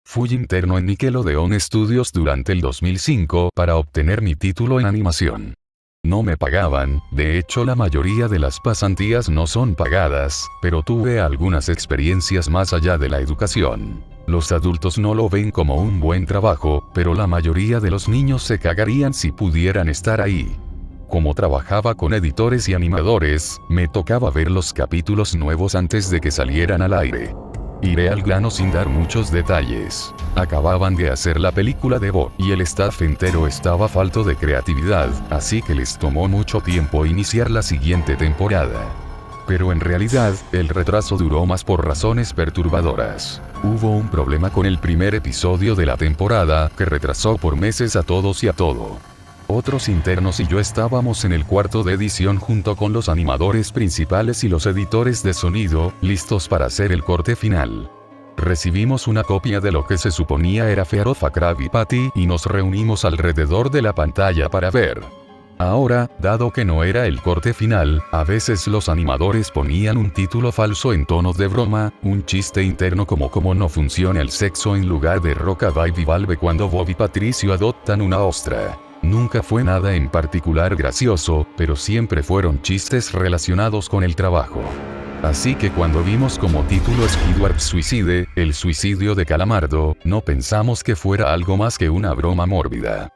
Fui interno en Nickelodeon Studios durante el 2005 para obtener mi título en animación. No me pagaban, de hecho la mayoría de las pasantías no son pagadas, pero tuve algunas experiencias más allá de la educación. Los adultos no lo ven como un buen trabajo, pero la mayoría de los niños se cagarían si pudieran estar ahí. Como trabajaba con editores y animadores, me tocaba ver los capítulos nuevos antes de que salieran al aire. Iré al grano sin dar muchos detalles. Acababan de hacer la película de Bob y el staff entero estaba falto de creatividad, así que les tomó mucho tiempo iniciar la siguiente temporada. Pero en realidad, el retraso duró más por razones perturbadoras. Hubo un problema con el primer episodio de la temporada que retrasó por meses a todos y a todo. Otros internos y yo estábamos en el cuarto de edición junto con los animadores principales y los editores de sonido, listos para hacer el corte final. Recibimos una copia de lo que se suponía era Fear of a Krabby Patty y nos reunimos alrededor de la pantalla para ver. Ahora, dado que no era el corte final, a veces los animadores ponían un título falso en tono de broma, un chiste interno como cómo no funciona el sexo en lugar de Rockabye Valve cuando Bob y Patricio adoptan una ostra. Nunca fue nada en particular gracioso, pero siempre fueron chistes relacionados con el trabajo. Así que cuando vimos como título Squidward Suicide, el suicidio de Calamardo, no pensamos que fuera algo más que una broma mórbida.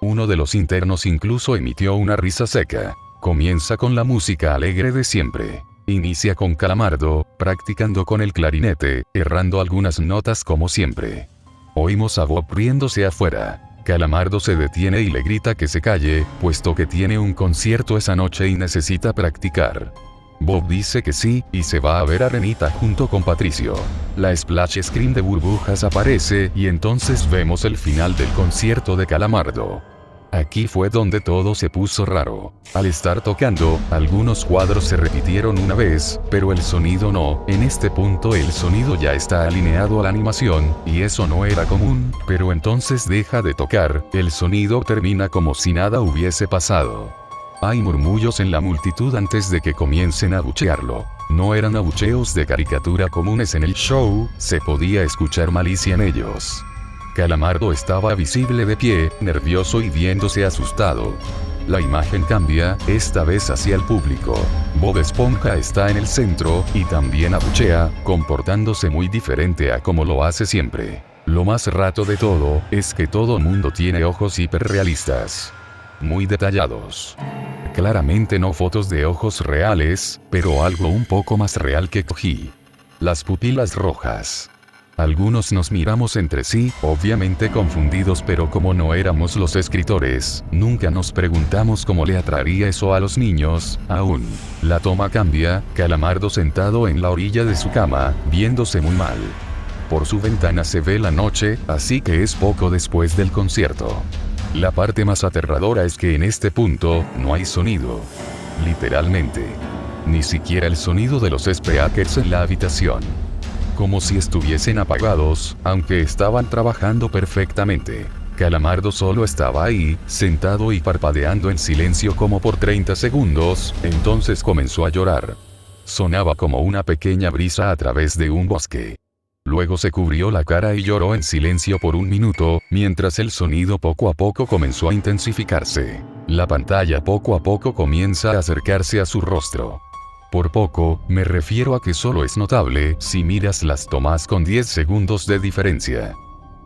Uno de los internos incluso emitió una risa seca. Comienza con la música alegre de siempre. Inicia con Calamardo, practicando con el clarinete, errando algunas notas como siempre. Oímos a Bob riéndose afuera. Calamardo se detiene y le grita que se calle, puesto que tiene un concierto esa noche y necesita practicar. Bob dice que sí, y se va a ver a Renita junto con Patricio. La splash screen de burbujas aparece, y entonces vemos el final del concierto de Calamardo. Aquí fue donde todo se puso raro. Al estar tocando, algunos cuadros se repitieron una vez, pero el sonido no. En este punto el sonido ya está alineado a la animación, y eso no era común, pero entonces deja de tocar, el sonido termina como si nada hubiese pasado. Hay murmullos en la multitud antes de que comiencen a abuchearlo. No eran abucheos de caricatura comunes en el show, se podía escuchar malicia en ellos. Calamardo estaba visible de pie, nervioso y viéndose asustado. La imagen cambia, esta vez hacia el público. Bob Esponja está en el centro, y también abuchea, comportándose muy diferente a como lo hace siempre. Lo más rato de todo, es que todo mundo tiene ojos hiperrealistas. Muy detallados. Claramente no fotos de ojos reales, pero algo un poco más real que cogí. Las pupilas rojas. Algunos nos miramos entre sí, obviamente confundidos, pero como no éramos los escritores, nunca nos preguntamos cómo le atraería eso a los niños, aún. La toma cambia, Calamardo sentado en la orilla de su cama, viéndose muy mal. Por su ventana se ve la noche, así que es poco después del concierto. La parte más aterradora es que en este punto, no hay sonido. Literalmente. Ni siquiera el sonido de los speakers en la habitación. Como si estuviesen apagados, aunque estaban trabajando perfectamente. Calamardo solo estaba ahí, sentado y parpadeando en silencio como por 30 segundos, entonces comenzó a llorar. Sonaba como una pequeña brisa a través de un bosque. Luego se cubrió la cara y lloró en silencio por un minuto, mientras el sonido poco a poco comenzó a intensificarse. La pantalla poco a poco comienza a acercarse a su rostro. Por poco, me refiero a que solo es notable si miras las tomas con 10 segundos de diferencia.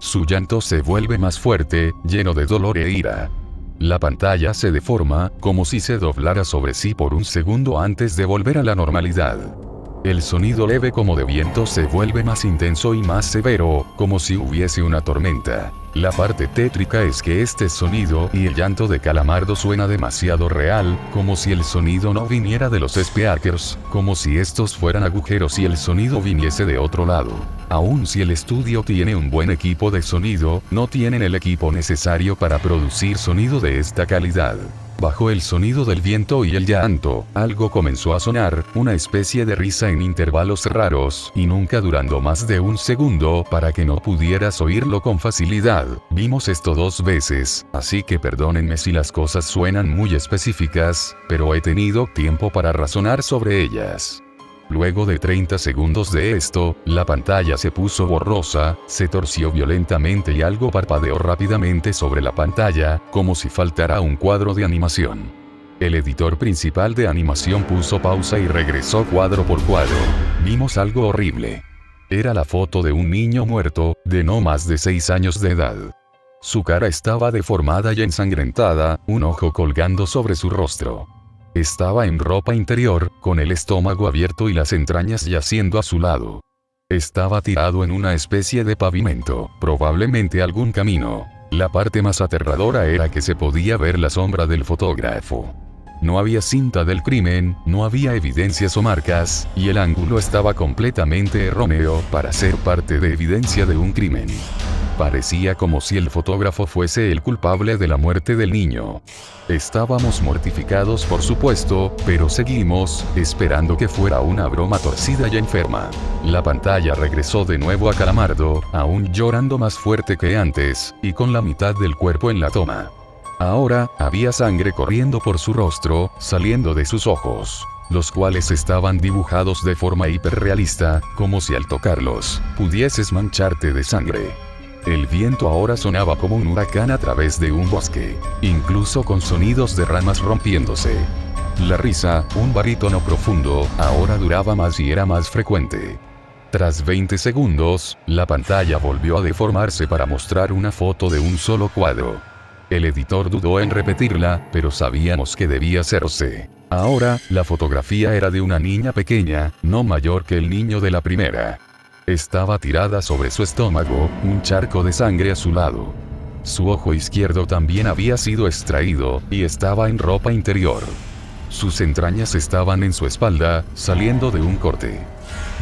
Su llanto se vuelve más fuerte, lleno de dolor e ira. La pantalla se deforma, como si se doblara sobre sí por un segundo antes de volver a la normalidad. El sonido leve como de viento se vuelve más intenso y más severo, como si hubiese una tormenta. La parte tétrica es que este sonido y el llanto de Calamardo suena demasiado real, como si el sonido no viniera de los speakers, como si estos fueran agujeros y el sonido viniese de otro lado. Aun si el estudio tiene un buen equipo de sonido, no tienen el equipo necesario para producir sonido de esta calidad. Bajo el sonido del viento y el llanto, algo comenzó a sonar, una especie de risa en intervalos raros, y nunca durando más de un segundo para que no pudieras oírlo con facilidad. Vimos esto 2 veces, así que perdónenme si las cosas suenan muy específicas, pero he tenido tiempo para razonar sobre ellas. Luego de 30 segundos de esto, la pantalla se puso borrosa, se torció violentamente y algo parpadeó rápidamente sobre la pantalla, como si faltara un cuadro de animación. El editor principal de animación puso pausa y regresó cuadro por cuadro. Vimos algo horrible. Era la foto de un niño muerto, de no más de 6 años de edad. Su cara estaba deformada y ensangrentada, un ojo colgando sobre su rostro. Estaba en ropa interior, con el estómago abierto y las entrañas yaciendo a su lado. Estaba tirado en una especie de pavimento, probablemente algún camino. La parte más aterradora era que se podía ver la sombra del fotógrafo. No había cinta del crimen, no había evidencias o marcas, y el ángulo estaba completamente erróneo para ser parte de evidencia de un crimen. Parecía como si el fotógrafo fuese el culpable de la muerte del niño. Estábamos mortificados por supuesto, pero seguimos, esperando que fuera una broma torcida y enferma. La pantalla regresó de nuevo a Calamardo, aún llorando más fuerte que antes, y con la mitad del cuerpo en la toma. Ahora, había sangre corriendo por su rostro, saliendo de sus ojos, los cuales estaban dibujados de forma hiperrealista, como si al tocarlos, pudieses mancharte de sangre. El viento ahora sonaba como un huracán a través de un bosque, incluso con sonidos de ramas rompiéndose. La risa, un barítono profundo, ahora duraba más y era más frecuente. Tras 20 segundos, la pantalla volvió a deformarse para mostrar una foto de un solo cuadro. El editor dudó en repetirla, pero sabíamos que debía hacerse. Ahora, la fotografía era de una niña pequeña, no mayor que el niño de la primera. Estaba tirada sobre su estómago, un charco de sangre a su lado. Su ojo izquierdo también había sido extraído, y estaba en ropa interior. Sus entrañas estaban en su espalda, saliendo de un corte.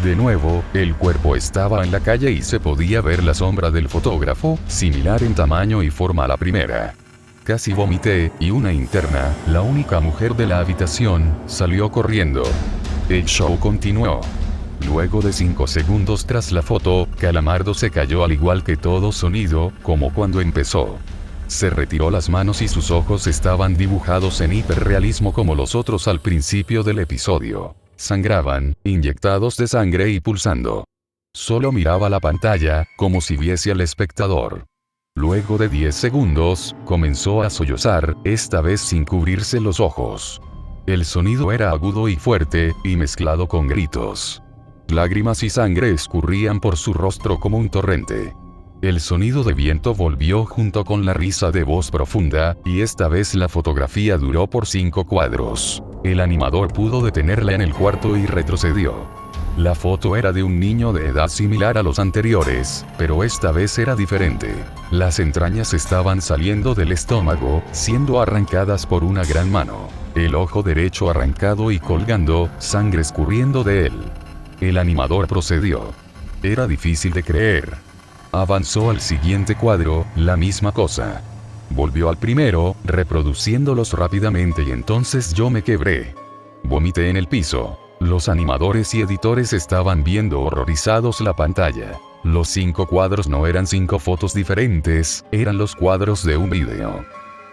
De nuevo, el cuerpo estaba en la calle y se podía ver la sombra del fotógrafo, similar en tamaño y forma a la primera. Casi vomité, y una interna, la única mujer de la habitación, salió corriendo. El show continuó. Luego de 5 segundos tras la foto, Calamardo se cayó al igual que todo sonido, como cuando empezó. Se retiró las manos y sus ojos estaban dibujados en hiperrealismo como los otros al principio del episodio. Sangraban, inyectados de sangre y pulsando. Solo miraba la pantalla, como si viese al espectador. Luego de 10 segundos, comenzó a sollozar, esta vez sin cubrirse los ojos. El sonido era agudo y fuerte, y mezclado con gritos. Lágrimas y sangre escurrían por su rostro como un torrente. El sonido de viento volvió junto con la risa de voz profunda, y esta vez la fotografía duró por 5 cuadros. El animador pudo detenerla en el cuarto y retrocedió. La foto era de un niño de edad similar a los anteriores, pero esta vez era diferente. Las entrañas estaban saliendo del estómago, siendo arrancadas por una gran mano. El ojo derecho arrancado y colgando, sangre escurriendo de él. El animador procedió. Era difícil de creer. Avanzó al siguiente cuadro, la misma cosa. Volvió al primero, reproduciéndolos rápidamente y entonces yo me quebré. Vomité en el piso. Los animadores y editores estaban viendo horrorizados la pantalla. Los 5 cuadros no eran 5 fotos diferentes, eran los cuadros de un video.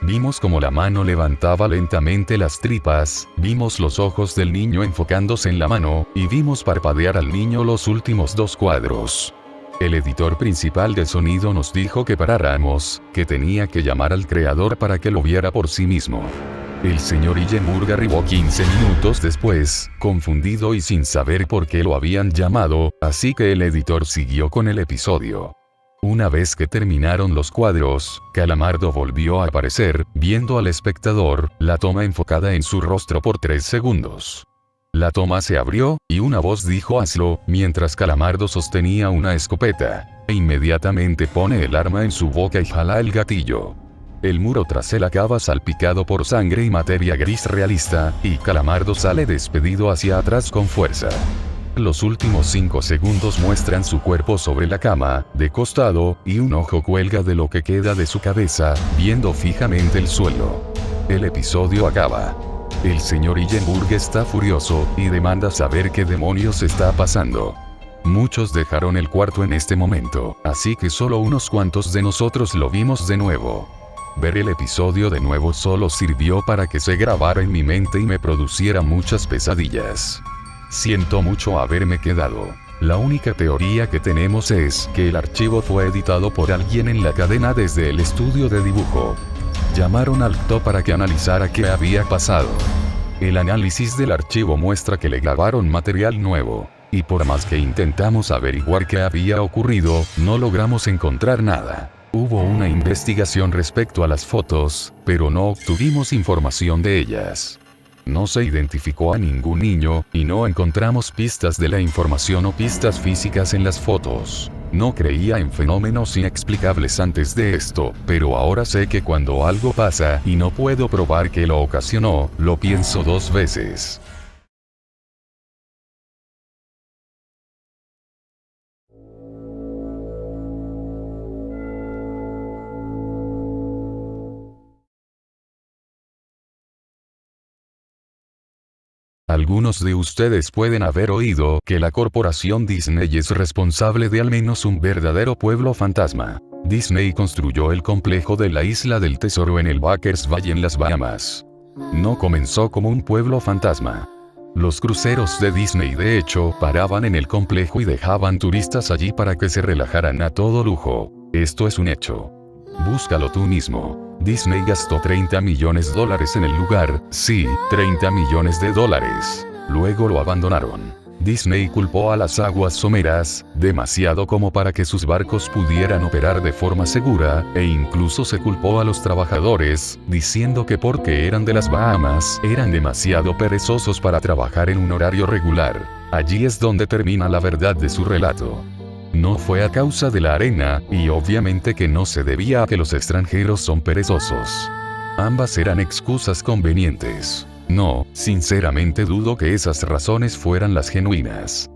Vimos como la mano levantaba lentamente las tripas, vimos los ojos del niño enfocándose en la mano, y vimos parpadear al niño los últimos 2 cuadros. El editor principal de sonido nos dijo que paráramos, que tenía que llamar al creador para que lo viera por sí mismo. El señor Illenburg arribó 15 minutos después, confundido y sin saber por qué lo habían llamado, así que el editor siguió con el episodio. Una vez que terminaron los cuadros, Calamardo volvió a aparecer, viendo al espectador, la toma enfocada en su rostro por 3 segundos. La toma se abrió, y una voz dijo hazlo, mientras Calamardo sostenía una escopeta. E inmediatamente pone el arma en su boca y jala el gatillo. El muro tras él acaba salpicado por sangre y materia gris realista, y Calamardo sale despedido hacia atrás con fuerza. Los últimos 5 segundos muestran su cuerpo sobre la cama, de costado, y un ojo cuelga de lo que queda de su cabeza, viendo fijamente el suelo. El episodio acaba. El señor Illenburg está furioso, y demanda saber qué demonios está pasando. Muchos dejaron el cuarto en este momento, así que solo unos cuantos de nosotros lo vimos de nuevo. Ver el episodio de nuevo solo sirvió para que se grabara en mi mente y me produciera muchas pesadillas. Siento mucho haberme quedado. La única teoría que tenemos es que el archivo fue editado por alguien en la cadena desde el estudio de dibujo. Llamaron al TO para que analizara qué había pasado. El análisis del archivo muestra que le grabaron material nuevo. Y por más que intentamos averiguar qué había ocurrido, no logramos encontrar nada. Hubo una investigación respecto a las fotos, pero no obtuvimos información de ellas. No se identificó a ningún niño, y no encontramos pistas de la información o pistas físicas en las fotos. No creía en fenómenos inexplicables antes de esto, pero ahora sé que cuando algo pasa y no puedo probar que lo ocasionó, lo pienso 2 veces. Algunos de ustedes pueden haber oído que la corporación Disney es responsable de al menos un verdadero pueblo fantasma. Disney construyó el complejo de la Isla del Tesoro en el Backers Bay en las Bahamas. No comenzó como un pueblo fantasma. Los cruceros de Disney de hecho paraban en el complejo y dejaban turistas allí para que se relajaran a todo lujo. Esto es un hecho. Búscalo tú mismo. Disney gastó $30 millones en el lugar, sí, $30 millones. Luego lo abandonaron. Disney culpó a las aguas someras, demasiado como para que sus barcos pudieran operar de forma segura, e incluso se culpó a los trabajadores, diciendo que porque eran de las Bahamas, eran demasiado perezosos para trabajar en un horario regular. Allí es donde termina la verdad de su relato. No fue a causa de la arena, y obviamente que no se debía a que los extranjeros son perezosos. Ambas eran excusas convenientes. No, sinceramente dudo que esas razones fueran las genuinas.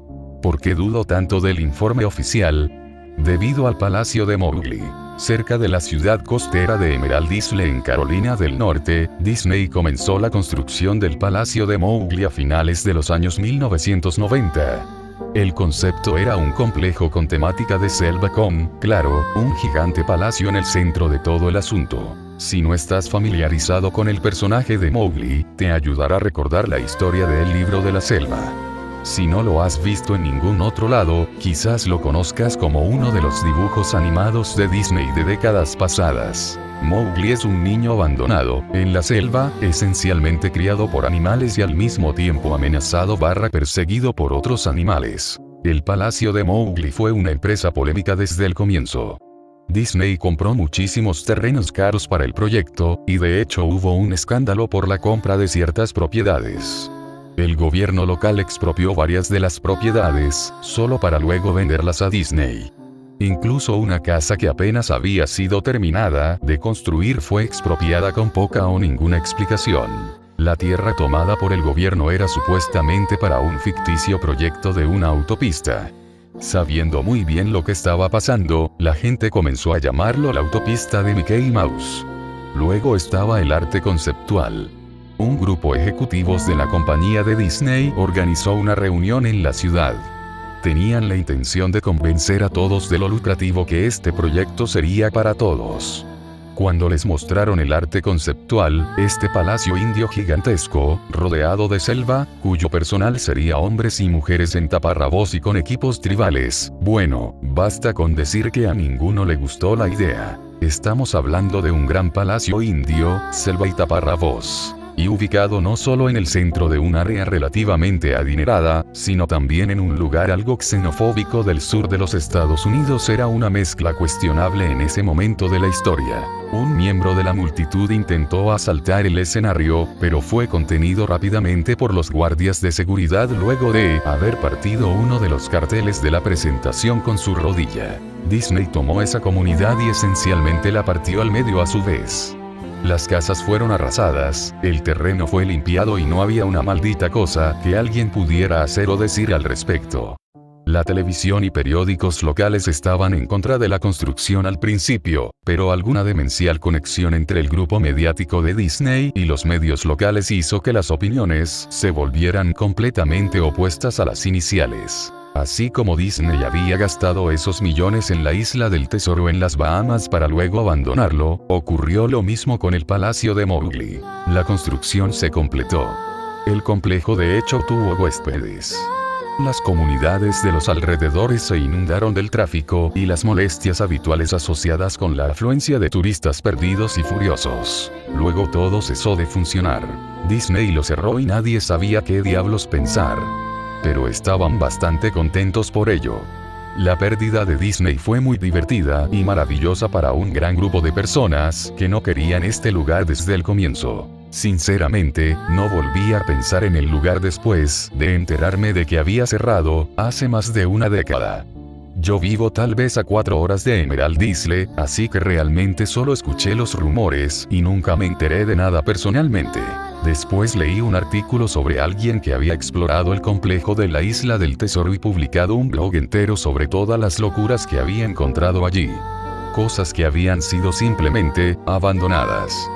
¿Por qué dudo tanto del informe oficial? Debido al Palacio de Mowgli. Cerca de la ciudad costera de Emerald Isle en Carolina del Norte, Disney comenzó la construcción del Palacio de Mowgli a finales de los años 1990. El concepto era un complejo con temática de selva con, claro, un gigante palacio en el centro de todo el asunto. Si no estás familiarizado con el personaje de Mowgli, te ayudará a recordar la historia del libro de la selva. Si no lo has visto en ningún otro lado, quizás lo conozcas como uno de los dibujos animados de Disney de décadas pasadas. Mowgli es un niño abandonado, en la selva, esencialmente criado por animales y al mismo tiempo amenazado / perseguido por otros animales. El Palacio de Mowgli fue una empresa polémica desde el comienzo. Disney compró muchísimos terrenos caros para el proyecto, y de hecho hubo un escándalo por la compra de ciertas propiedades. El gobierno local expropió varias de las propiedades, solo para luego venderlas a Disney. Incluso una casa que apenas había sido terminada de construir fue expropiada con poca o ninguna explicación. La tierra tomada por el gobierno era supuestamente para un ficticio proyecto de una autopista. Sabiendo muy bien lo que estaba pasando, la gente comenzó a llamarlo la autopista de Mickey Mouse. Luego estaba el arte conceptual. Un grupo ejecutivos de la compañía de Disney organizó una reunión en la ciudad. Tenían la intención de convencer a todos de lo lucrativo que este proyecto sería para todos. Cuando les mostraron el arte conceptual, este palacio indio gigantesco, rodeado de selva, cuyo personal sería hombres y mujeres en taparrabos y con equipos tribales, bueno, basta con decir que a ninguno le gustó la idea. Estamos hablando de un gran palacio indio, selva y taparrabos. Y ubicado no solo en el centro de un área relativamente adinerada, sino también en un lugar algo xenofóbico del sur de los Estados Unidos. Era una mezcla cuestionable en ese momento de la historia. Un miembro de la multitud intentó asaltar el escenario, pero fue contenido rápidamente por los guardias de seguridad luego de haber partido uno de los carteles de la presentación con su rodilla. Disney tomó esa comunidad y esencialmente la partió al medio a su vez. Las casas fueron arrasadas, el terreno fue limpiado y no había una maldita cosa que alguien pudiera hacer o decir al respecto. La televisión y periódicos locales estaban en contra de la construcción al principio, pero alguna demencial conexión entre el grupo mediático de Disney y los medios locales hizo que las opiniones se volvieran completamente opuestas a las iniciales. Así como Disney había gastado esos millones en la Isla del Tesoro en las Bahamas para luego abandonarlo, ocurrió lo mismo con el Palacio de Mowgli. La construcción se completó. El complejo de hecho tuvo huéspedes. Las comunidades de los alrededores se inundaron del tráfico y las molestias habituales asociadas con la afluencia de turistas perdidos y furiosos. Luego todo cesó de funcionar. Disney lo cerró y nadie sabía qué diablos pensar. Pero estaban bastante contentos por ello. La pérdida de Disney fue muy divertida y maravillosa para un gran grupo de personas que no querían este lugar desde el comienzo. Sinceramente, no volví a pensar en el lugar después de enterarme de que había cerrado, hace más de una década. Yo vivo tal vez a 4 horas de Emerald Isle, así que realmente solo escuché los rumores y nunca me enteré de nada personalmente. Después leí un artículo sobre alguien que había explorado el complejo de la Isla del Tesoro y publicado un blog entero sobre todas las locuras que había encontrado allí. Cosas que habían sido simplemente abandonadas.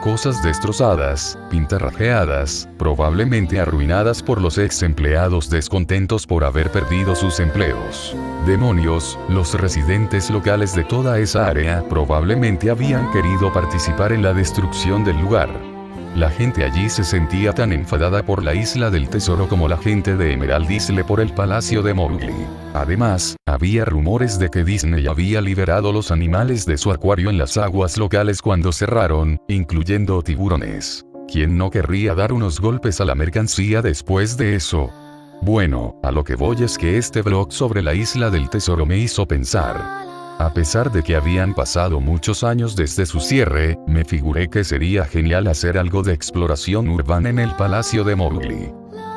Cosas destrozadas, pintarrajeadas, probablemente arruinadas por los ex empleados descontentos por haber perdido sus empleos. Demonios, los residentes locales de toda esa área probablemente habían querido participar en la destrucción del lugar. La gente allí se sentía tan enfadada por la Isla del Tesoro como la gente de Emerald Isle por el Palacio de Mowgli. Además, había rumores de que Disney había liberado los animales de su acuario en las aguas locales cuando cerraron, incluyendo tiburones. ¿Quién no querría dar unos golpes a la mercancía después de eso? Bueno, a lo que voy es que este blog sobre la Isla del Tesoro me hizo pensar. A pesar de que habían pasado muchos años desde su cierre, me figuré que sería genial hacer algo de exploración urbana en el Palacio de Mowgli.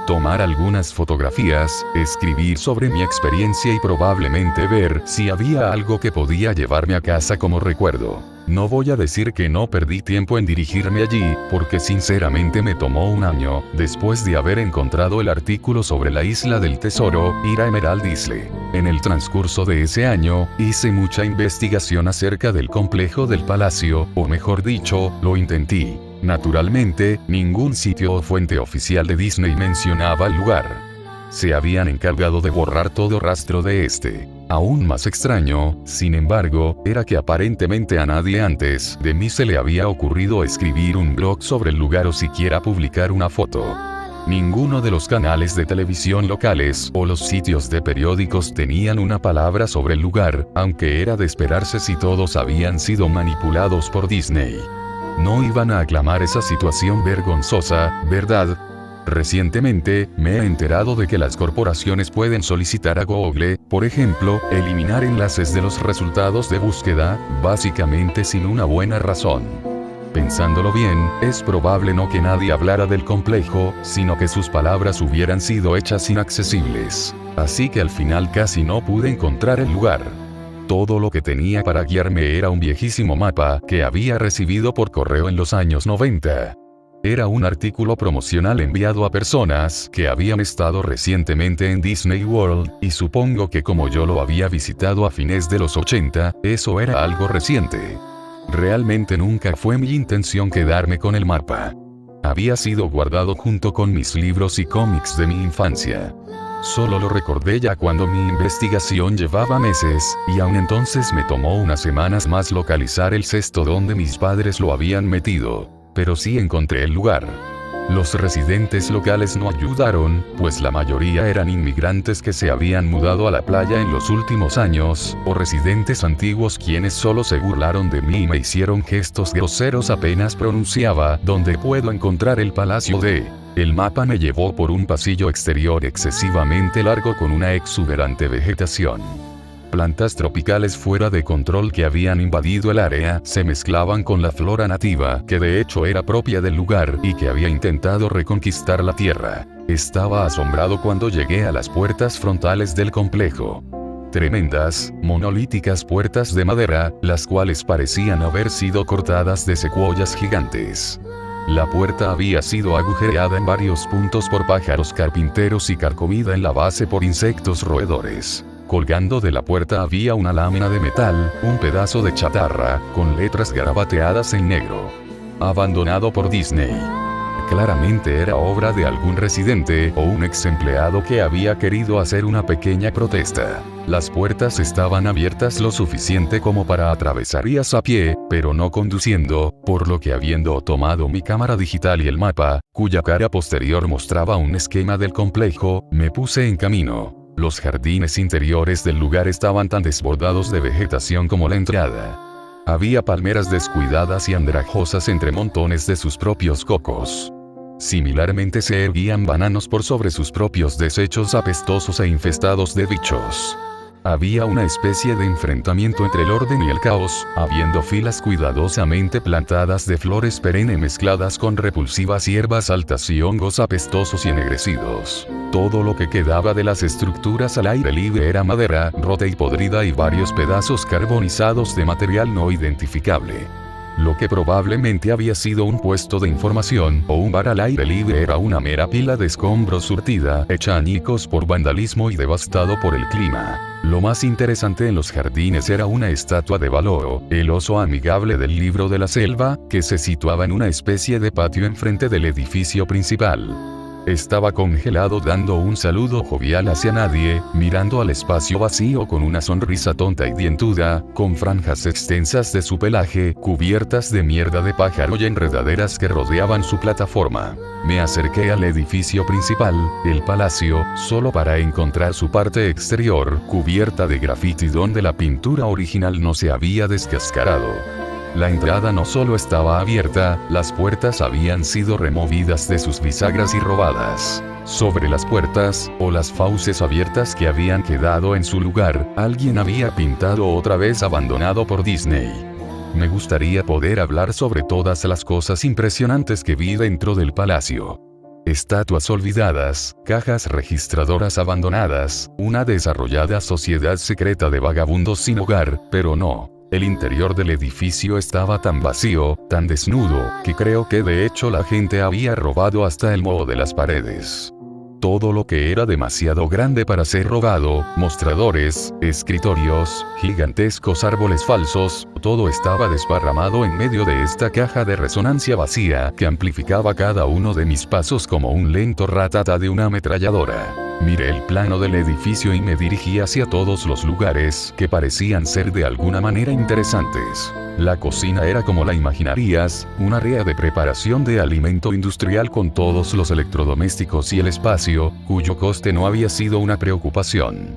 Tomar algunas fotografías, escribir sobre mi experiencia y probablemente ver si había algo que podía llevarme a casa como recuerdo. No voy a decir que no perdí tiempo en dirigirme allí, porque sinceramente me tomó un año, después de haber encontrado el artículo sobre la Isla del Tesoro, ir a Emerald Isle. En el transcurso de ese año, hice mucha investigación acerca del complejo del palacio, o mejor dicho, lo intenté. Naturalmente, ningún sitio o fuente oficial de Disney mencionaba el lugar. Se habían encargado de borrar todo rastro de este. Aún más extraño, sin embargo, era que aparentemente a nadie antes de mí se le había ocurrido escribir un blog sobre el lugar o siquiera publicar una foto. Ninguno de los canales de televisión locales o los sitios de periódicos tenían una palabra sobre el lugar, aunque era de esperarse si todos habían sido manipulados por Disney. No iban a aclamar esa situación vergonzosa, ¿verdad? Recientemente, me he enterado de que las corporaciones pueden solicitar a Google, por ejemplo, eliminar enlaces de los resultados de búsqueda, básicamente sin una buena razón. Pensándolo bien, es probable no que nadie hablara del complejo, sino que sus palabras hubieran sido hechas inaccesibles. Así que al final casi no pude encontrar el lugar. Todo lo que tenía para guiarme era un viejísimo mapa que había recibido por correo en los años 90. Era un artículo promocional enviado a personas que habían estado recientemente en Disney World, y supongo que como yo lo había visitado a fines de los 80, eso era algo reciente. Realmente nunca fue mi intención quedarme con el mapa. Había sido guardado junto con mis libros y cómics de mi infancia. Solo lo recordé ya cuando mi investigación llevaba meses, y aún entonces me tomó unas semanas más localizar el cesto donde mis padres lo habían metido. Pero sí encontré el lugar. Los residentes locales no ayudaron, pues la mayoría eran inmigrantes que se habían mudado a la playa en los últimos años, o residentes antiguos quienes solo se burlaron de mí y me hicieron gestos groseros apenas pronunciaba dónde puedo encontrar el palacio de... El mapa me llevó por un pasillo exterior excesivamente largo con una exuberante vegetación. Plantas tropicales fuera de control que habían invadido el área se mezclaban con la flora nativa, que de hecho era propia del lugar y que había intentado reconquistar la tierra. Estaba asombrado cuando llegué a las puertas frontales del complejo. Tremendas, monolíticas puertas de madera, las cuales parecían haber sido cortadas de secuoyas gigantes. La puerta había sido agujereada en varios puntos por pájaros carpinteros y carcomida en la base por insectos roedores. Colgando de la puerta había una lámina de metal, un pedazo de chatarra, con letras garabateadas en negro. Abandonado por Disney. Claramente era obra de algún residente o un ex empleado que había querido hacer una pequeña protesta. Las puertas estaban abiertas lo suficiente como para atravesarías a pie, pero no conduciendo, por lo que habiendo tomado mi cámara digital y el mapa, cuya cara posterior mostraba un esquema del complejo, me puse en camino. Los jardines interiores del lugar estaban tan desbordados de vegetación como la entrada. Había palmeras descuidadas y andrajosas entre montones de sus propios cocos. Similarmente se erguían bananos por sobre sus propios desechos apestosos e infestados de bichos. Había una especie de enfrentamiento entre el orden y el caos, habiendo filas cuidadosamente plantadas de flores perenne mezcladas con repulsivas hierbas altas y hongos apestosos y ennegrecidos. Todo lo que quedaba de las estructuras al aire libre era madera, rota y podrida y varios pedazos carbonizados de material no identificable. Lo que probablemente había sido un puesto de información o un bar al aire libre era una mera pila de escombros surtida, hecha añicos por vandalismo y devastado por el clima. Lo más interesante en los jardines era una estatua de Baloo, el oso amigable del libro de la selva, que se situaba en una especie de patio enfrente del edificio principal. Estaba congelado dando un saludo jovial hacia nadie, mirando al espacio vacío con una sonrisa tonta y dientuda, con franjas extensas de su pelaje, cubiertas de mierda de pájaro y enredaderas que rodeaban su plataforma. Me acerqué al edificio principal, el palacio, solo para encontrar su parte exterior, cubierta de grafiti donde la pintura original no se había descascarado. La entrada no solo estaba abierta, las puertas habían sido removidas de sus bisagras y robadas. Sobre las puertas, o las fauces abiertas que habían quedado en su lugar, alguien había pintado otra vez abandonado por Disney. Me gustaría poder hablar sobre todas las cosas impresionantes que vi dentro del palacio. Estatuas olvidadas, cajas registradoras abandonadas, una desarrollada sociedad secreta de vagabundos sin hogar, pero no. El interior del edificio estaba tan vacío, tan desnudo, que creo que de hecho la gente había robado hasta el moho de las paredes. Todo lo que era demasiado grande para ser robado, mostradores, escritorios, gigantescos árboles falsos, todo estaba desparramado en medio de esta caja de resonancia vacía que amplificaba cada uno de mis pasos como un lento ratata de una ametralladora. Miré el plano del edificio y me dirigí hacia todos los lugares que parecían ser de alguna manera interesantes. La cocina era como la imaginarías, un área de preparación de alimento industrial con todos los electrodomésticos y el espacio, cuyo coste no había sido una preocupación.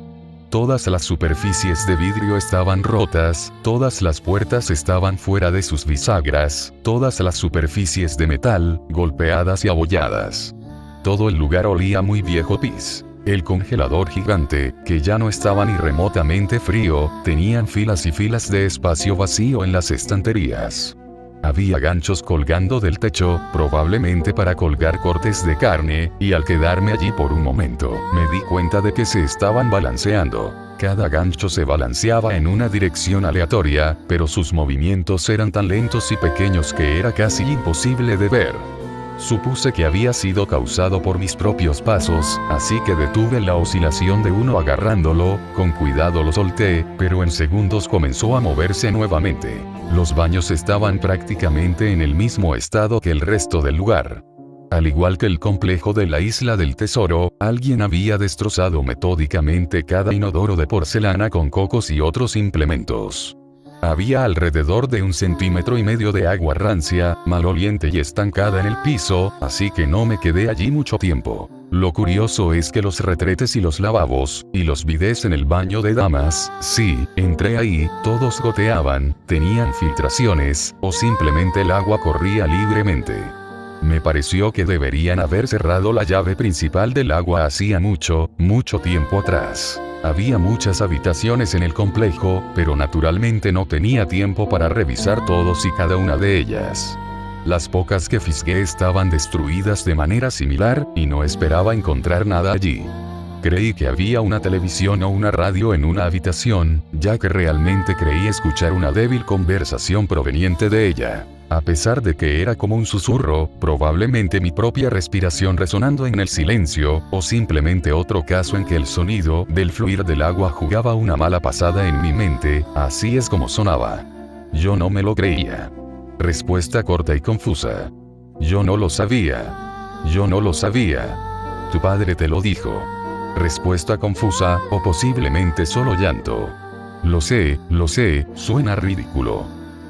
Todas las superficies de vidrio estaban rotas, todas las puertas estaban fuera de sus bisagras, todas las superficies de metal, golpeadas y abolladas. Todo el lugar olía muy viejo pis. El congelador gigante, que ya no estaba ni remotamente frío, tenían filas y filas de espacio vacío en las estanterías. Había ganchos colgando del techo, probablemente para colgar cortes de carne, y al quedarme allí por un momento, me di cuenta de que se estaban balanceando. Cada gancho se balanceaba en una dirección aleatoria, pero sus movimientos eran tan lentos y pequeños que era casi imposible de ver. Supuse que había sido causado por mis propios pasos, así que detuve la oscilación de uno agarrándolo, con cuidado lo solté, pero en segundos comenzó a moverse nuevamente. Los baños estaban prácticamente en el mismo estado que el resto del lugar. Al igual que el complejo de la Isla del Tesoro, alguien había destrozado metódicamente cada inodoro de porcelana con cocos y otros implementos. Había alrededor de 1,5 centímetros de agua rancia, maloliente y estancada en el piso, así que no me quedé allí mucho tiempo. Lo curioso es que los retretes y los lavabos, y los bidés en el baño de damas, sí, entré ahí, todos goteaban, tenían filtraciones, o simplemente el agua corría libremente. Me pareció que deberían haber cerrado la llave principal del agua hacía mucho, mucho tiempo atrás. Había muchas habitaciones en el complejo, pero naturalmente no tenía tiempo para revisar todos y cada una de ellas. Las pocas que fisgué estaban destruidas de manera similar, y no esperaba encontrar nada allí. Creí que había una televisión o una radio en una habitación, ya que realmente creí escuchar una débil conversación proveniente de ella. A pesar de que era como un susurro, probablemente mi propia respiración resonando en el silencio, o simplemente otro caso en que el sonido del fluir del agua jugaba una mala pasada en mi mente, así es como sonaba. Yo no me lo creía. Respuesta corta y confusa. Yo no lo sabía. Yo no lo sabía. Tu padre te lo dijo. Respuesta confusa, o posiblemente solo llanto. Lo sé, suena ridículo.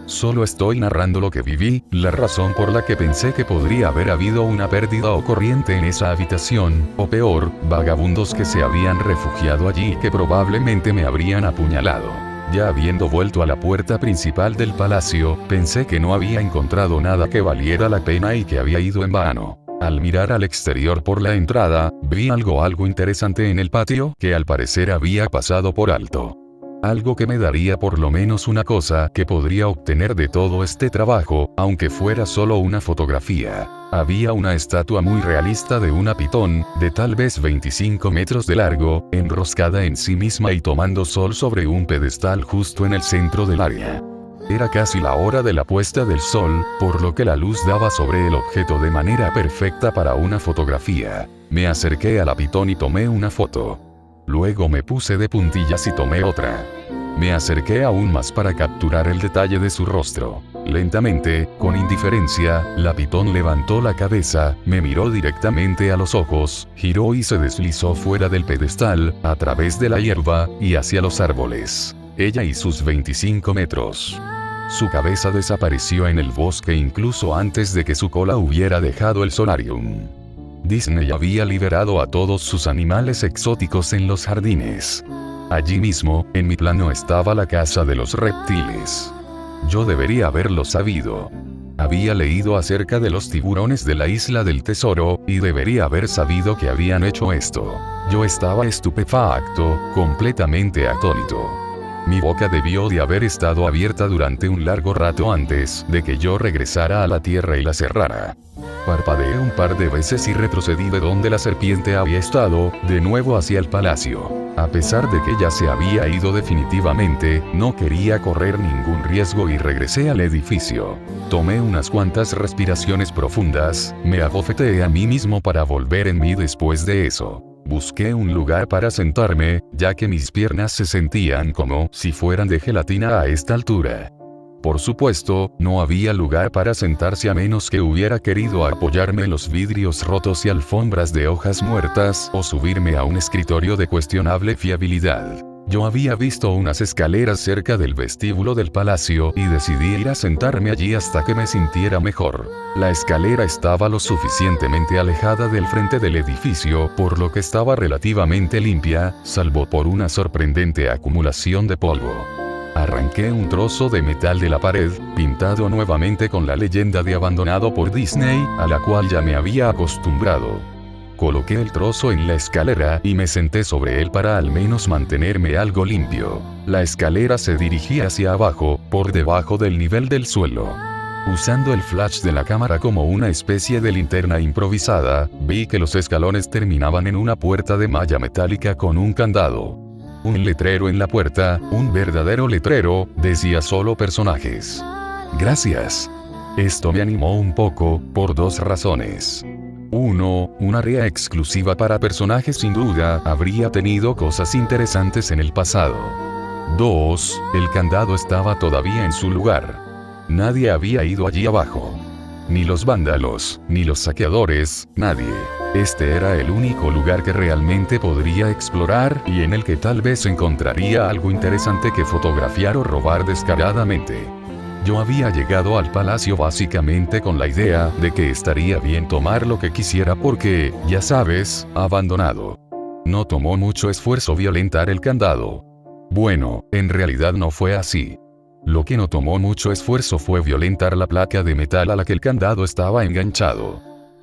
Solo estoy narrando lo que viví, la razón por la que pensé que podría haber habido una pérdida o corriente en esa habitación, o peor, vagabundos que se habían refugiado allí y que probablemente me habrían apuñalado. Ya habiendo vuelto a la puerta principal del palacio, pensé que no había encontrado nada que valiera la pena y que había ido en vano. Al mirar al exterior por la entrada, vi algo interesante en el patio que al parecer había pasado por alto. Algo que me daría por lo menos una cosa que podría obtener de todo este trabajo, aunque fuera solo una fotografía. Había una estatua muy realista de una pitón, de tal vez 25 metros de largo, enroscada en sí misma y tomando sol sobre un pedestal justo en el centro del área. Era casi la hora de la puesta del sol, por lo que la luz daba sobre el objeto de manera perfecta para una fotografía. Me acerqué a la pitón y tomé una foto. Luego me puse de puntillas y tomé otra. Me acerqué aún más para capturar el detalle de su rostro. Lentamente, con indiferencia, la pitón levantó la cabeza, me miró directamente a los ojos, giró y se deslizó fuera del pedestal, a través de la hierba, y hacia los árboles. Ella y sus 25 metros. Su cabeza desapareció en el bosque incluso antes de que su cola hubiera dejado el solarium. Disney había liberado a todos sus animales exóticos en los jardines. Allí mismo, en mi plano estaba la casa de los reptiles. Yo debería haberlo sabido. Había leído acerca de los tiburones de la isla del tesoro, y debería haber sabido que habían hecho esto. Yo estaba estupefacto, completamente atónito. Mi boca debió de haber estado abierta durante un largo rato antes de que yo regresara a la tierra y la cerrara. Parpadeé un par de veces y retrocedí de donde la serpiente había estado, de nuevo hacia el palacio. A pesar de que ya se había ido definitivamente, no quería correr ningún riesgo y regresé al edificio. Tomé unas cuantas respiraciones profundas, me abofeteé a mí mismo para volver en mí después de eso. Busqué un lugar para sentarme, ya que mis piernas se sentían como si fueran de gelatina a esta altura. Por supuesto, no había lugar para sentarse a menos que hubiera querido apoyarme en los vidrios rotos y alfombras de hojas muertas o subirme a un escritorio de cuestionable fiabilidad. Yo había visto unas escaleras cerca del vestíbulo del palacio y decidí ir a sentarme allí hasta que me sintiera mejor. La escalera estaba lo suficientemente alejada del frente del edificio, por lo que estaba relativamente limpia, salvo por una sorprendente acumulación de polvo. Arranqué un trozo de metal de la pared, pintado nuevamente con la leyenda de abandonado por Disney, a la cual ya me había acostumbrado. Coloqué el trozo en la escalera y me senté sobre él para al menos mantenerme algo limpio. La escalera se dirigía hacia abajo, por debajo del nivel del suelo. Usando el flash de la cámara como una especie de linterna improvisada, vi que los escalones terminaban en una puerta de malla metálica con un candado. Un letrero en la puerta, un verdadero letrero, decía solo personajes. Gracias. Esto me animó un poco, por dos razones. 1. Un área exclusiva para personajes sin duda habría tenido cosas interesantes en el pasado. 2. El candado estaba todavía en su lugar. Nadie había ido allí abajo. Ni los vándalos, ni los saqueadores, nadie. Este era el único lugar que realmente podría explorar y en el que tal vez encontraría algo interesante que fotografiar o robar descaradamente. Yo había llegado al palacio básicamente con la idea de que estaría bien tomar lo que quisiera porque, ya sabes, abandonado. No tomó mucho esfuerzo violentar el candado. Bueno, en realidad no fue así. Lo que no tomó mucho esfuerzo fue violentar la placa de metal a la que el candado estaba enganchado.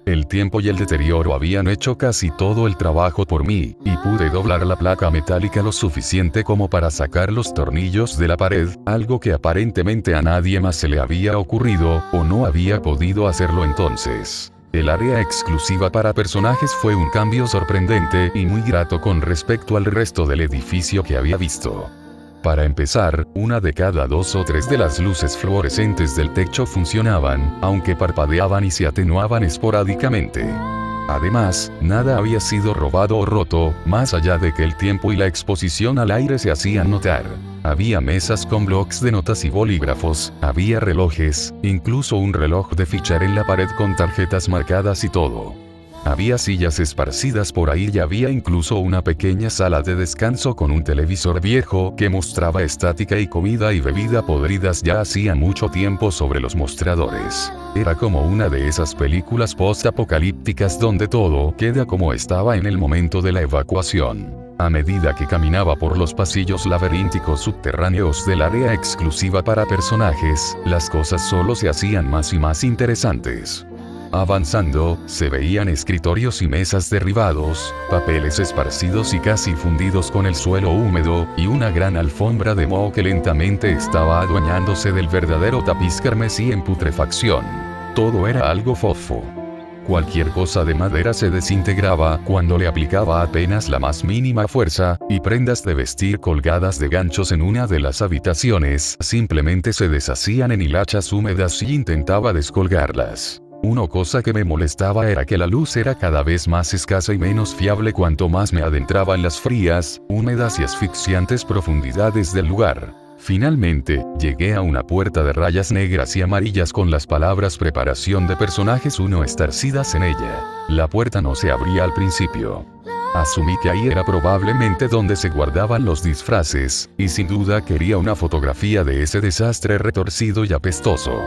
El tiempo y el deterioro habían hecho casi todo el trabajo por mí, y pude doblar la placa metálica lo suficiente como para sacar los tornillos de la pared, algo que aparentemente a nadie más se le había ocurrido, o no había podido hacerlo entonces. El área exclusiva para personajes fue un cambio sorprendente y muy grato con respecto al resto del edificio que había visto. Para empezar, una de cada 2 o 3 de las luces fluorescentes del techo funcionaban, aunque parpadeaban y se atenuaban esporádicamente. Además, nada había sido robado o roto, más allá de que el tiempo y la exposición al aire se hacían notar. Había mesas con blocs de notas y bolígrafos, había relojes, incluso un reloj de fichar en la pared con tarjetas marcadas y todo. Había sillas esparcidas por ahí y había incluso una pequeña sala de descanso con un televisor viejo que mostraba estática y comida y bebida podridas ya hacía mucho tiempo sobre los mostradores. Era como una de esas películas post-apocalípticas donde todo queda como estaba en el momento de la evacuación. A medida que caminaba por los pasillos laberínticos subterráneos del área exclusiva para personajes, las cosas solo se hacían más y más interesantes. Avanzando, se veían escritorios y mesas derribados, papeles esparcidos y casi fundidos con el suelo húmedo, y una gran alfombra de moho que lentamente estaba adueñándose del verdadero tapiz carmesí en putrefacción. Todo era algo fofo. Cualquier cosa de madera se desintegraba cuando le aplicaba apenas la más mínima fuerza, y prendas de vestir colgadas de ganchos en una de las habitaciones simplemente se deshacían en hilachas húmedas y intentaba descolgarlas. Una cosa que me molestaba era que la luz era cada vez más escasa y menos fiable cuanto más me adentraba en las frías, húmedas y asfixiantes profundidades del lugar. Finalmente, llegué a una puerta de rayas negras y amarillas con las palabras preparación de personajes 1 estarcidas en ella. La puerta no se abría al principio. Asumí que ahí era probablemente donde se guardaban los disfraces, y sin duda quería una fotografía de ese desastre retorcido y apestoso.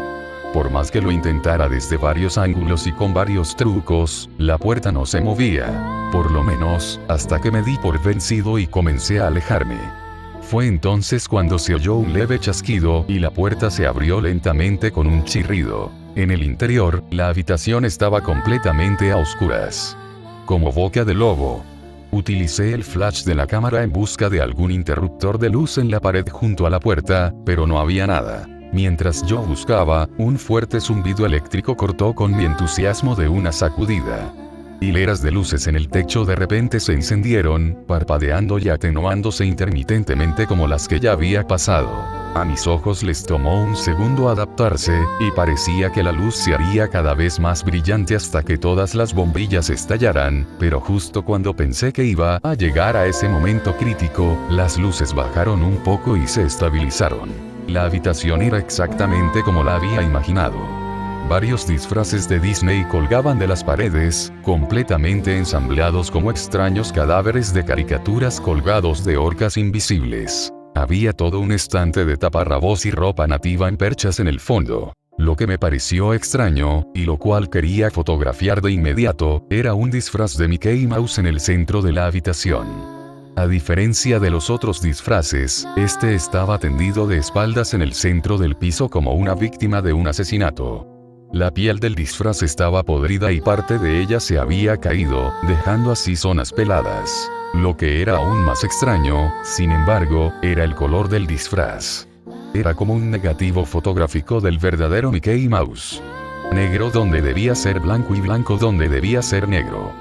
Por más que lo intentara desde varios ángulos y con varios trucos, la puerta no se movía. Por lo menos, hasta que me di por vencido y comencé a alejarme. Fue entonces cuando se oyó un leve chasquido y la puerta se abrió lentamente con un chirrido. En el interior, la habitación estaba completamente a oscuras. Como boca de lobo. Utilicé el flash de la cámara en busca de algún interruptor de luz en la pared junto a la puerta, pero no había nada. Mientras yo buscaba, un fuerte zumbido eléctrico cortó con mi entusiasmo de una sacudida. Hileras de luces en el techo de repente se encendieron, parpadeando y atenuándose intermitentemente como las que ya había pasado. A mis ojos les tomó un segundo adaptarse, y parecía que la luz se haría cada vez más brillante hasta que todas las bombillas estallaran, pero justo cuando pensé que iba a llegar a ese momento crítico, las luces bajaron un poco y se estabilizaron. La habitación era exactamente como la había imaginado. Varios disfraces de Disney colgaban de las paredes, completamente ensamblados como extraños cadáveres de caricaturas colgados de orcas invisibles. Había todo un estante de taparrabos y ropa nativa en perchas en el fondo. Lo que me pareció extraño, y lo cual quería fotografiar de inmediato, era un disfraz de Mickey Mouse en el centro de la habitación. A diferencia de los otros disfraces, este estaba tendido de espaldas en el centro del piso como una víctima de un asesinato. La piel del disfraz estaba podrida y parte de ella se había caído, dejando así zonas peladas. Lo que era aún más extraño, sin embargo, era el color del disfraz. Era como un negativo fotográfico del verdadero Mickey Mouse. Negro donde debía ser blanco y blanco donde debía ser negro.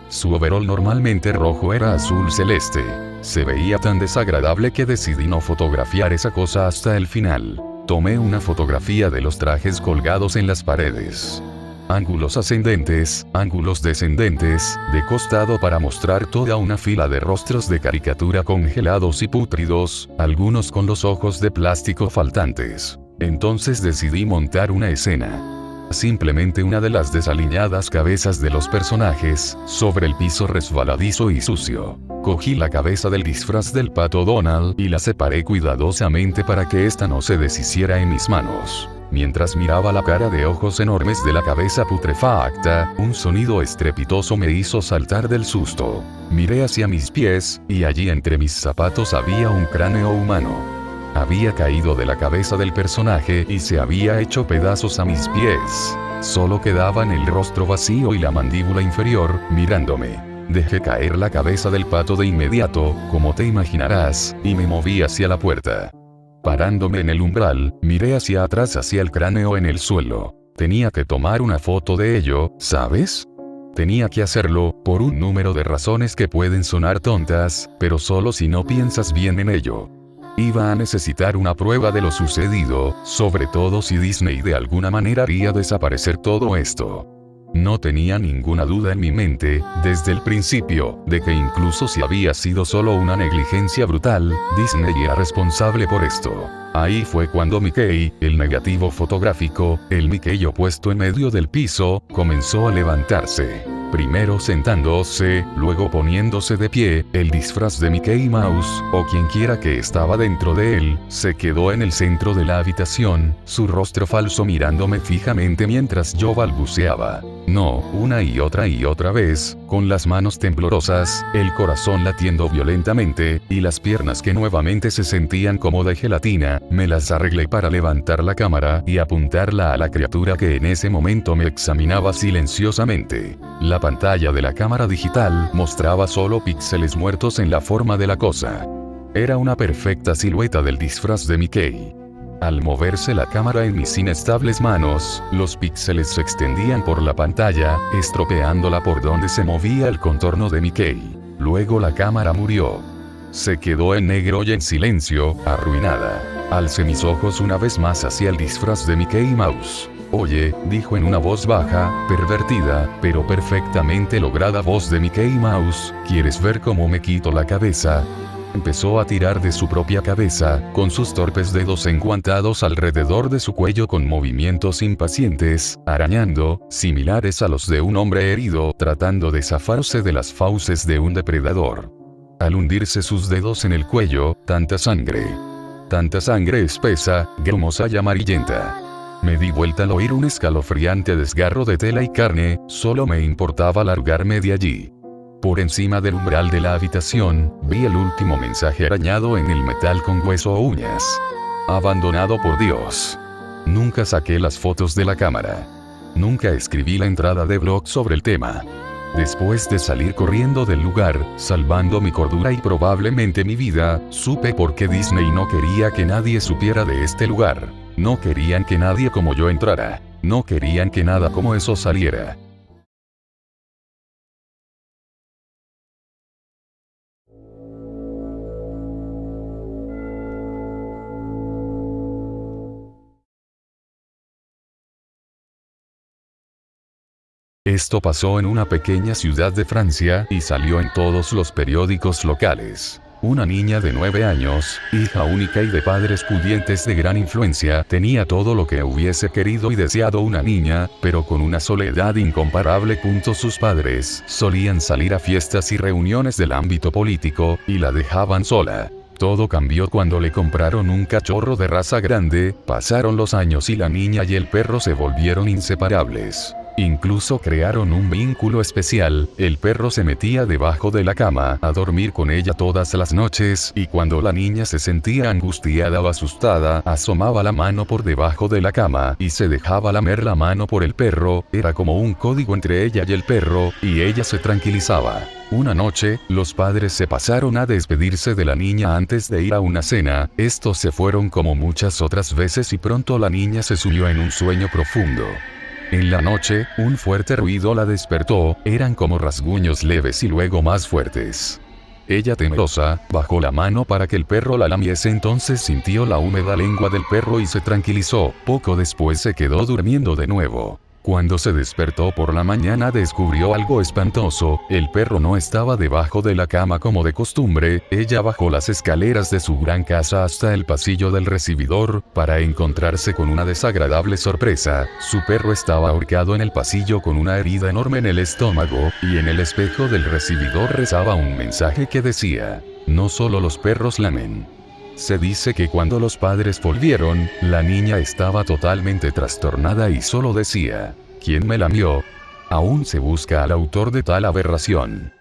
Su overol normalmente rojo era azul celeste. Se veía tan desagradable que decidí no fotografiar esa cosa hasta el final. Tomé una fotografía de los trajes colgados en las paredes. Ángulos ascendentes, ángulos descendentes, de costado para mostrar toda una fila de rostros de caricatura congelados y pútridos, algunos con los ojos de plástico faltantes. Entonces decidí montar una escena. Simplemente una de las desaliñadas cabezas de los personajes, sobre el piso resbaladizo y sucio. Cogí la cabeza del disfraz del pato Donald y la separé cuidadosamente para que ésta no se deshiciera en mis manos. Mientras miraba la cara de ojos enormes de la cabeza putrefacta, un sonido estrepitoso me hizo saltar del susto. Miré hacia mis pies, y allí entre mis zapatos había un cráneo humano. Había caído de la cabeza del personaje y se había hecho pedazos a mis pies. Solo quedaban el rostro vacío y la mandíbula inferior, mirándome. Dejé caer la cabeza del pato de inmediato, como te imaginarás, y me moví hacia la puerta. Parándome en el umbral, miré hacia atrás hacia el cráneo en el suelo. Tenía que tomar una foto de ello, ¿sabes? Tenía que hacerlo, por un número de razones que pueden sonar tontas, pero solo si no piensas bien en ello. Iba a necesitar una prueba de lo sucedido, sobre todo si Disney de alguna manera haría desaparecer todo esto. No tenía ninguna duda en mi mente, desde el principio, de que incluso si había sido solo una negligencia brutal, Disney era responsable por esto. Ahí fue cuando Mickey, el negativo fotográfico, el Mickey puesto en medio del piso, comenzó a levantarse. Primero sentándose, luego poniéndose de pie, el disfraz de Mickey Mouse, o quienquiera que estaba dentro de él, se quedó en el centro de la habitación, su rostro falso mirándome fijamente mientras yo balbuceaba. No, una y otra vez, con las manos temblorosas, el corazón latiendo violentamente, y las piernas que nuevamente se sentían como de gelatina, me las arreglé para levantar la cámara y apuntarla a la criatura que en ese momento me examinaba silenciosamente. La pantalla de la cámara digital mostraba solo píxeles muertos en la forma de la cosa. Era una perfecta silueta del disfraz de Mickey. Al moverse la cámara en mis inestables manos, los píxeles se extendían por la pantalla, estropeándola por donde se movía el contorno de Mickey. Luego la cámara murió. Se quedó en negro y en silencio, arruinada. Alcé mis ojos una vez más hacia el disfraz de Mickey Mouse. Oye, dijo en una voz baja, pervertida, pero perfectamente lograda voz de Mickey Mouse, ¿quieres ver cómo me quito la cabeza? Empezó a tirar de su propia cabeza, con sus torpes dedos enguantados alrededor de su cuello con movimientos impacientes, arañando, similares a los de un hombre herido tratando de zafarse de las fauces de un depredador. Al hundirse sus dedos en el cuello, tanta sangre espesa, grumosa y amarillenta. Me di vuelta al oír un escalofriante desgarro de tela y carne, solo me importaba largarme de allí. Por encima del umbral de la habitación, vi el último mensaje arañado en el metal con hueso o uñas. Abandonado por Dios. Nunca saqué las fotos de la cámara. Nunca escribí la entrada de blog sobre el tema. Después de salir corriendo del lugar, salvando mi cordura y probablemente mi vida, supe por qué Disney no quería que nadie supiera de este lugar. No querían que nadie como yo entrara. No querían que nada como eso saliera. Esto pasó en una pequeña ciudad de Francia y salió en todos los periódicos locales. Una niña de 9 años, hija única y de padres pudientes de gran influencia, tenía todo lo que hubiese querido y deseado una niña, pero con una soledad incomparable. Sus padres solían salir a fiestas y reuniones del ámbito político, y la dejaban sola. Todo cambió cuando le compraron un cachorro de raza grande, pasaron los años y la niña y el perro se volvieron inseparables. Incluso crearon un vínculo especial, el perro se metía debajo de la cama a dormir con ella todas las noches y cuando la niña se sentía angustiada o asustada, asomaba la mano por debajo de la cama y se dejaba lamer la mano por el perro, era como un código entre ella y el perro, y ella se tranquilizaba. Una noche, los padres se pasaron a despedirse de la niña antes de ir a una cena, estos se fueron como muchas otras veces y pronto la niña se sumió en un sueño profundo. En la noche, un fuerte ruido la despertó, eran como rasguños leves y luego más fuertes. Ella temerosa, bajó la mano para que el perro la lamiese, entonces sintió la húmeda lengua del perro y se tranquilizó, poco después se quedó durmiendo de nuevo. Cuando se despertó por la mañana descubrió algo espantoso, el perro no estaba debajo de la cama como de costumbre, ella bajó las escaleras de su gran casa hasta el pasillo del recibidor, para encontrarse con una desagradable sorpresa, su perro estaba ahorcado en el pasillo con una herida enorme en el estómago, y en el espejo del recibidor rezaba un mensaje que decía: "No solo los perros lamen". Se dice que cuando los padres volvieron, la niña estaba totalmente trastornada y solo decía: "¿Quién me lamió?". Aún se busca al autor de tal aberración.